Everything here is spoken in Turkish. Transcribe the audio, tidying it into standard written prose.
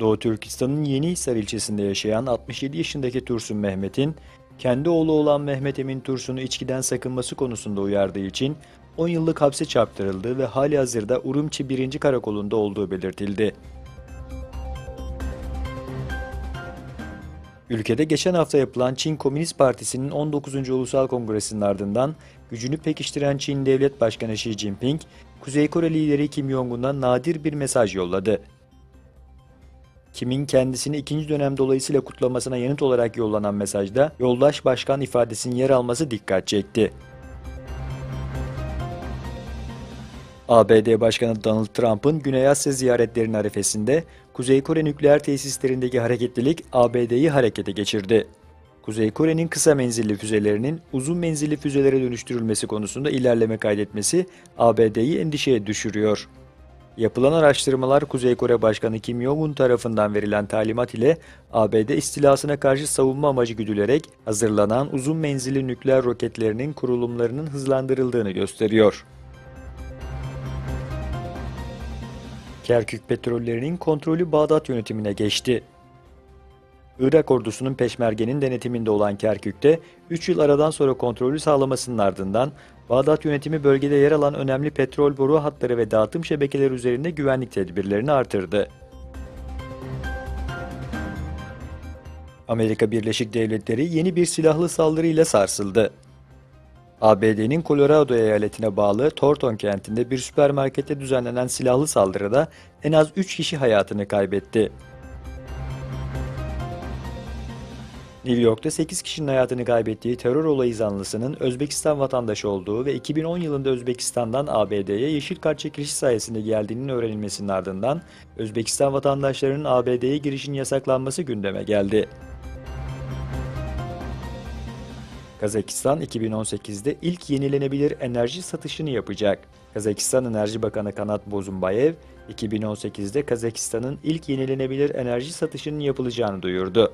Doğu Türkistan'ın Yenihisar ilçesinde yaşayan 67 yaşındaki Tursun Mehmet'in, kendi oğlu olan Mehmet Emin Tursun'u içkiden sakınması konusunda uyardığı için 10 yıllık hapse çarptırıldığı ve halihazırda Urumçi 1. Karakolu'nda olduğu belirtildi. Ülkede geçen hafta yapılan Çin Komünist Partisi'nin 19. Ulusal Kongresi'nin ardından gücünü pekiştiren Çin Devlet Başkanı Xi Jinping, Kuzey Kore lideri Kim Jong-un'a nadir bir mesaj yolladı. Kim'in kendisini ikinci dönem dolayısıyla kutlamasına yanıt olarak yollanan mesajda "Yoldaş Başkan" ifadesinin yer alması dikkat çekti. ABD Başkanı Donald Trump'ın Güney Asya ziyaretlerinin arifesinde Kuzey Kore nükleer tesislerindeki hareketlilik ABD'yi harekete geçirdi. Kuzey Kore'nin kısa menzilli füzelerinin uzun menzilli füzelere dönüştürülmesi konusunda ilerleme kaydetmesi ABD'yi endişeye düşürüyor. Yapılan araştırmalar Kuzey Kore Başkanı Kim Jong-un tarafından verilen talimat ile ABD istilasına karşı savunma amacı güdülerek hazırlanan uzun menzilli nükleer roketlerinin kurulumlarının hızlandırıldığını gösteriyor. Kerkük petrollerinin kontrolü Bağdat yönetimine geçti. Irak ordusunun Peşmerge'nin denetiminde olan Kerkük'te 3 yıl aradan sonra kontrolü sağlamasının ardından Bağdat yönetimi bölgede yer alan önemli petrol boru hatları ve dağıtım şebekeleri üzerinde güvenlik tedbirlerini artırdı. Amerika Birleşik Devletleri yeni bir silahlı saldırıyla sarsıldı. ABD'nin Colorado eyaletine bağlı Thornton kentinde bir süpermarkette düzenlenen silahlı saldırıda en az 3 kişi hayatını kaybetti. New York'ta 8 kişinin hayatını kaybettiği terör olayı zanlısının Özbekistan vatandaşı olduğu ve 2010 yılında Özbekistan'dan ABD'ye yeşil kart çekilişi sayesinde geldiğinin öğrenilmesinin ardından Özbekistan vatandaşlarının ABD'ye girişinin yasaklanması gündeme geldi. Kazakistan 2018'de ilk yenilenebilir enerji satışını yapacak. Kazakistan Enerji Bakanı Kanat Bozumbayev, 2018'de Kazakistan'ın ilk yenilenebilir enerji satışının yapılacağını duyurdu.